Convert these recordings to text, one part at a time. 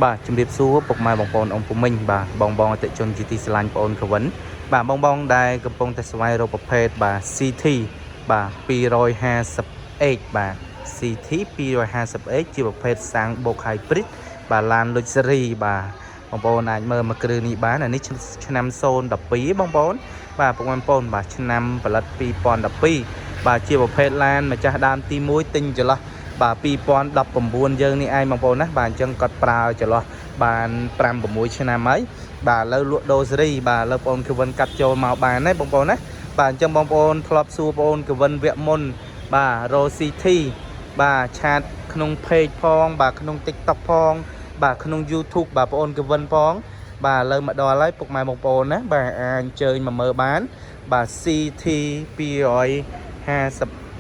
បាទជំរាបសួរពុកម៉ែបងប្អូនអង្គពុំមិញបាទបងអតិជនជាទីស្រឡាញ់បងអូនខវិនបាទបងដែលកំពុងតែស្វែងរកប្រភេទបាទ CT បាទ 250H បាទ CT 250H ជាប្រភេទសាំងបូក hybrid បាទឡាន luxury បាទបងប្អូនអាចមើលមកគ្រឿងនេះបានអានេះឆ្នាំ012បងប្អូនបាទពុកម៉ែបងប្អូនបាទឆ្នាំផលិត2012បាទជាប្រភេទឡានម្ចាស់ដើមទី1ទិញចន្លោះបាទ2019យើងនេះឯងបងប្អូនណាបាទអញ្ចឹងគាត់ប្រើចន្លោះបាន5-6ឆ្នាំហើយបាទឥឡូវលក់ដូរសេរីបាទឥឡូវបងប្អូនគវិនកាត់ចូលមកបានណាបងប្អូនណាបាទអញ្ចឹងបងប្អូនធ្លាប់សួរបងប្អូនគវិនវគ្គមុនបាទ ROCT បាទឆាតក្នុង page ផងបាទក្នុង TikTok ផងបាទក្នុង YouTube បាទបងប្អូនគវិនផងបាទឥឡូវមកដល់ហើយពុកម៉ែបងប្អូនណាបាទអាចអញ្ជើញមកមើលបានបាទ CT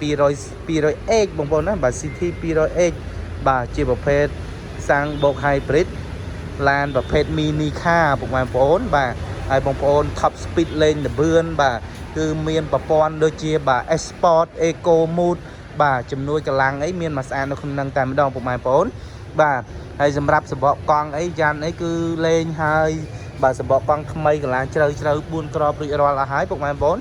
200H បងប្អូនណាបាទ CT 200H បាទជាប្រភេទសាំងបូក hybrid ឡានប្រភេទ mini car ពុកម៉ែបងប្អូនបាទហើយបងប្អូន top speed លេងលបឿនបាទគឺមានប្រព័ន្ធដូចជាបាទ Sport Eco Mode បាទជំនួយកម្លាំងអីមានមកស្អាតនៅក្នុងនឹងតែម្ដងពុកម៉ែបងប្អូនបាទហើយសម្រាប់សម្បកកង់អីយ៉ាន់អីគឺលេងហើយបាទសម្បកកង់ថ្មីកន្លងជ្រៅ4គ្រាប់រួចរាល់អស់ហើយពុកម៉ែបងប្អូន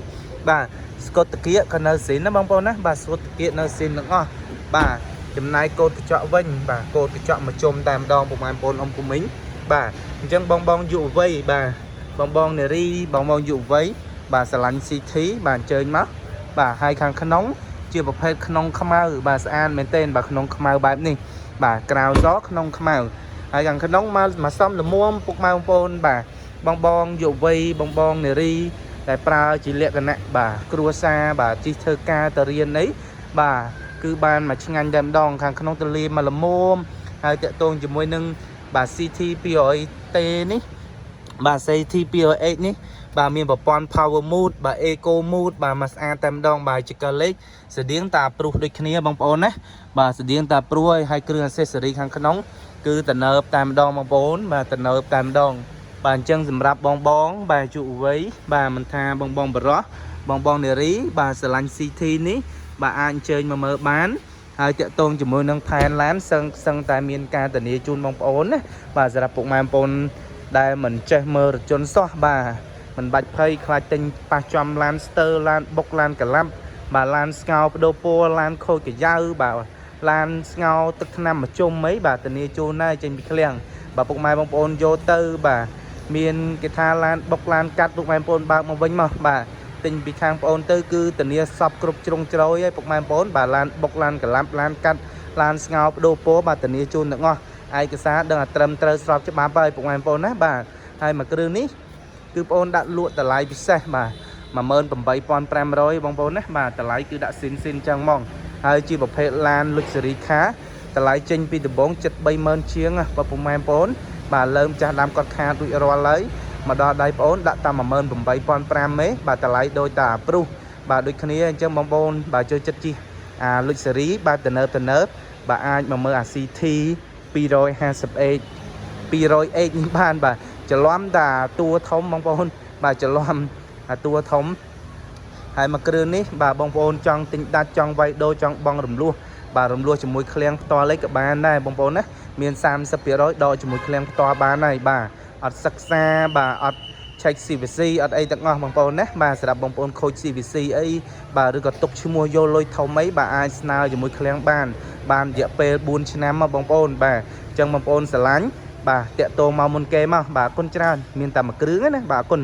បាទស្កុតតាគៀកក៏នៅស៊ីនណាបងប្អូនណាបាទស្កុតតាគៀកនៅស៊ីនទាំងអស់បាទចំណាយកូដកញ្ចក់វិញបាទកូដកញ្ចក់មកជុំតែម្ដងពុកម៉ែបងប្អូនអ៊ំគុំមីងបាទអញ្ចឹងបងយុវវ័យបាទបងនារីបងយុវវ័យបាទស្រឡាញ់ CT បាទអញ្ជើញមកបាទហើយខាងក្នុងជាប្រភេទក្នុងខ្មៅបាទស្អាតមែនទែនបាទក្នុងខ្មៅបែបនេះបាទក្រៅសក្នុងខ្មៅហើយខាងក្នុងមកសំលមុំពុកម៉ែបងប្អូនបាទបងយុវវ័យបងនារីដែលប្រើជាលក្ខណៈបាទគ្រួសារបាទជិះធ្វើការទៅរៀនអីបាទគឺបានមកឆ្ងាញ់តែម្ដងខាងក្នុងទលាមកលមុំហើយតាក់ទងជាមួយនឹងបាទ CT 200T នេះបាទ CT 200H នេះបាទមានប្រព័ន្ធ Power Mode បាទ Eco Mode បាទមកស្អាតតែម្ដងបាទចកលេខស្តៀងតាព្រុសដូចគ្នាបងប្អូនណាបាទស្តៀងតាព្រុសហើយគ្រឿង accessory ខាងក្នុងគឺតំណើបតែម្ដងបងប្អូនបាទតំណើបតែម្ដងបាទអញ្ចឹងសម្រាប់បងបាទយុវវ័យបាទមិនថាបងបរោះបងនារីបាទស្រឡាញ់ CT នេះបាទអាចអញ្ជើញមកមើលបានហើយតាក់ទងជាមួយនឹងផែនឡានសឹងតែមានការធានាជូនបងប្អូនណាបាទសម្រាប់ពុកម៉ែបងប្អូនដែលមិនចេះមើលរថយន្តសោះបាទមិនបាច់ភ័យខ្លាចទិញប៉ះចំឡានស្ទើឡានបុកឡានកឡាប់បាទឡានស្ងោបដូរពណ៌ឡានខូចកាយ៉ៅបាទឡានស្ងោទឹកថ្នាំមកជុំអីបាទធានាជូនដែរចេញពីឃ្លាំងបាទពុកម៉ែបងប្អូនយកទៅបាទមានគេថាឡានបុកឡានកាត់ពុកម៉ែបងប្អូនបើកមកវិញមកបាទទិញពីខាងបងប្អូនទៅគឺធានាសពគ្រប់ជ្រុងជ្រោយហើយពុកម៉ែបងប្អូនបាទឡានបុកឡានកឡាប់ឡានកាត់ឡានស្ងោបដូរពណ៌បាទធានាជូនទាំងអស់ឯកសារដឹងតែត្រឹមត្រូវស្របច្បាប់ហើយពុកម៉ែបងប្អូនណាបាទហើយមួយគ្រឿងនេះគឺបងប្អូនដាក់លក់តម្លៃពិសេសបាទ18500បងប្អូនណាបាទតម្លៃគឺដាក់ស៊ីនចឹងហ្មងហើយជាប្រភេទឡាន luxury car តម្លៃចេញពីដំបង730,000ជាងបាទពុកម៉ែបងប្អូនបាទលើមចាស់ដាំគាត់ខាតរួចរាល់ហើយមកដល់ដៃបងប្អូនដាក់តាម18500ទេបាទតម្លៃដូចតាព្រុសបាទដូចគ្នាអញ្ចឹងបងប្អូនបាទចូលចិត្តជិះអា luxury បាទតំណើបបាទអាចមកមើលអា CT 250H នេះបានបាទច្រឡំតាតួធំបងប្អូនបាទច្រឡំអាតួធំហើយមកគ្រឿងនេះបាទបងប្អូនចង់ទិញដាច់ចង់វាយដូរចង់បងរំលោះបាទរំលោះជាមួយឃ្លាំងផ្ទាល់អីក៏បានដែរបងប្អូនណាមាន30%ដកជាមួយឃ្លាំងផ្ទាល់បានហើយបាទអត់សិក្សាបាទអត់ឆែក CVC អត់អីទាំងអស់បងប្អូនណាបាទសម្រាប់បងប្អូនខូច CVC អីបាទឬក៏ទុកឈ្មោះយកលុយធំអីបាទអាចស្នើជាមួយឃ្លាំងបានរយៈពេល4ឆ្នាំមកបងប្អូនបាទអញ្ចឹងបងប្អូនស្រឡាញ់បាទតាក់ទងមកមុនគេមកបាទអរគុណច្រើនមានតែមួយគ្រឿងណាបាទអរគុណ